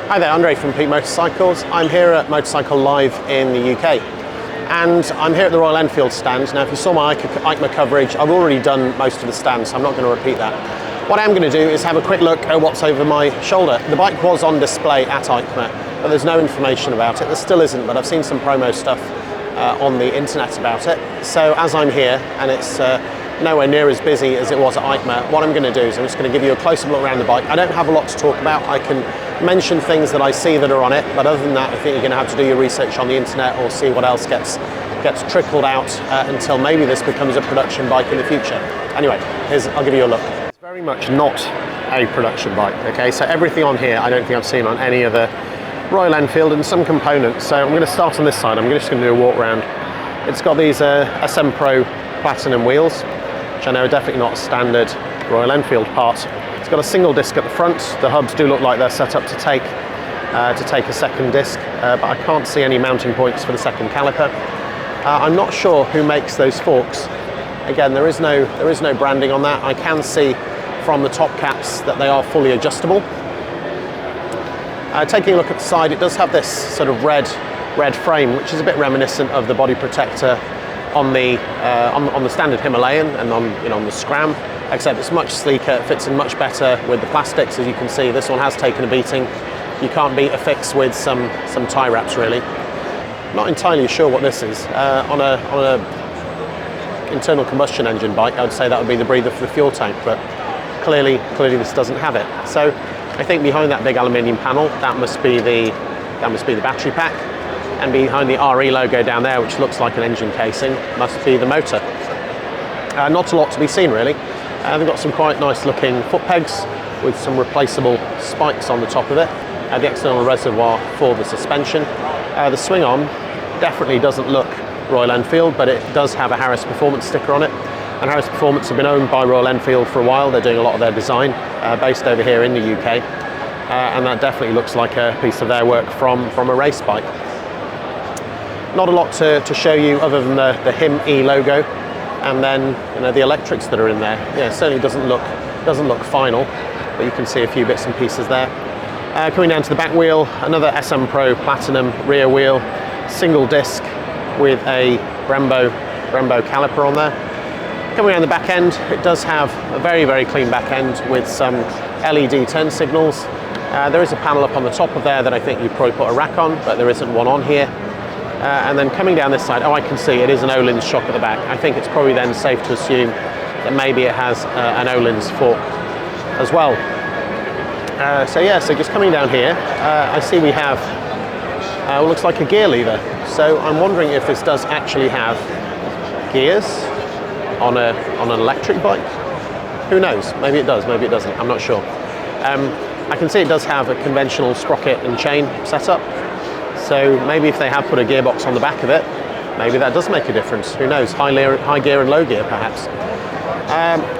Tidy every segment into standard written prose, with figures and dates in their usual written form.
Hi there, Andre from Peak Motorcycles. I'm here at Motorcycle Live in the UK. And I'm here at the Royal Enfield stand. Now, if you saw my EICMA coverage, I've already done most of the stand, so I'm not going to repeat that. What I'm going to do is have a quick look at what's over my shoulder. The bike was on display at EICMA, but there's no information about it. There still isn't, but I've seen some promo stuff on the internet about it. So as I'm here, and it's nowhere near as busy as it was at EICMA, what I'm going to do is I'm just going to give you a closer look around the bike. I don't have a lot to talk about. I can mention things that I see that are on it, but other than that, I think you're going to have to do your research on the internet or see what else gets trickled out until maybe this becomes a production bike in the future. Anyway, I'll give you a look. It's very much not a production bike, okay? So everything on here, I don't think I've seen on any other Royal Enfield, and some components. So I'm going to start on this side. I'm just going to do a walk around. It's got these SM Pro Platinum wheels, which I know are definitely not a standard Royal Enfield part. It's got a single disc at the front. The hubs do look like they're set up to take a second disc, but I can't see any mounting points for the second caliper. I'm not sure who makes those forks. Again, there is no branding on that. I can see from the top caps that they are fully adjustable. Taking a look at the side, it does have this sort of red frame, which is a bit reminiscent of the body protector on the standard Himalayan and on the Scram, except it's much sleeker, it fits in much better with the plastics. As you can see, this one has taken a beating. You can't beat a fix with some tie wraps, really. Not entirely sure what this is. On a internal combustion engine bike, I would say that would be the breather for the fuel tank, but clearly this doesn't have it. So I think behind that big aluminium panel, that must be the battery pack, and behind the RE logo down there, which looks like an engine casing, must be the motor. Not a lot to be seen, really. They've got some quite nice looking foot pegs with some replaceable spikes on the top of it. The external reservoir for the suspension. The swing arm definitely doesn't look Royal Enfield, but it does have a Harris Performance sticker on it. And Harris Performance have been owned by Royal Enfield for a while. They're doing a lot of their design based over here in the UK. And that definitely looks like a piece of their work from a race bike. Not a lot to show you other than the Him E logo, and then the electrics that are in there. Yeah, it certainly doesn't look final, but you can see a few bits and pieces there. Coming down to the back wheel, another SM Pro Platinum rear wheel, single disc with a Brembo caliper on there. Coming around the back end, it does have a very clean back end with some LED turn signals. There is a panel up on the top of there that I think you'd probably put a rack on, but there isn't one on here. And then coming down this side, I can see it is an Öhlins shock at the back. I think it's probably then safe to assume that maybe it has an Öhlins fork as well. So just coming down here, I see we have what looks like a gear lever. So I'm wondering if this does actually have gears on an electric bike. Who knows? Maybe it does, maybe it doesn't. I'm not sure. I can see it does have a conventional sprocket and chain setup. So maybe if they have put a gearbox on the back of it, maybe that does make a difference. Who knows? High gear and low gear, perhaps.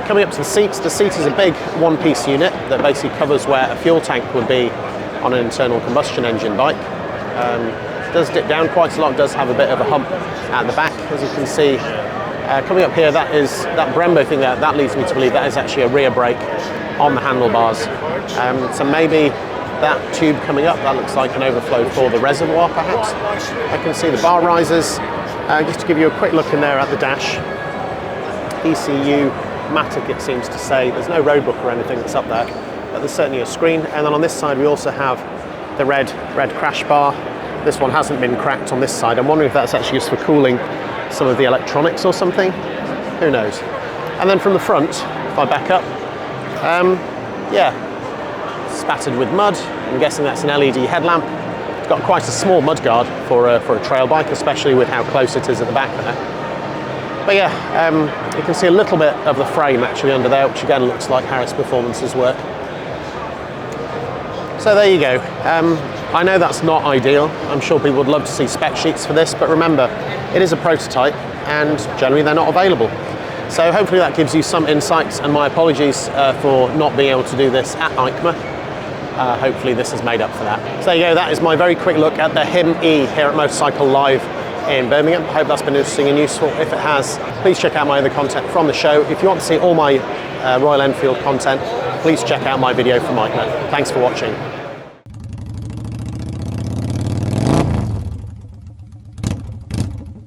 Coming up to the seats, the seat is a big one-piece unit that basically covers where a fuel tank would be on an internal combustion engine bike. It does dip down quite a lot, does have a bit of a hump at the back, as you can see. Coming up here, that Brembo thing there, that leads me to believe that is actually a rear brake on the handlebars. So maybe that tube coming up, that looks like an overflow for the reservoir, perhaps. I can see the bar risers. Just to give you a quick look in there at the dash. ECU Matic, it seems to say. There's no road book or anything that's up there, but there's certainly a screen. And then on this side, we also have the red crash bar. This one hasn't been cracked on this side. I'm wondering if that's actually just for cooling some of the electronics or something. Who knows? And then from the front, if I back up, spattered with mud. I'm guessing that's an LED headlamp. It's got quite a small mudguard for a trail bike, especially with how close it is at the back there. But yeah, you can see a little bit of the frame actually under there, which again looks like Harris Performance's work. So there you go. I know that's not ideal. I'm sure people would love to see spec sheets for this, but remember, it is a prototype and generally they're not available. So hopefully that gives you some insights, and my apologies for not being able to do this at EICMA. Hopefully this has made up for that. So there you go, that is my very quick look at the Him E here at Motorcycle Live in Birmingham. I hope that's been interesting and useful. If it has, please check out my other content from the show. If you want to see all my Royal Enfield content, please check out my video from EICMA. Thanks for watching.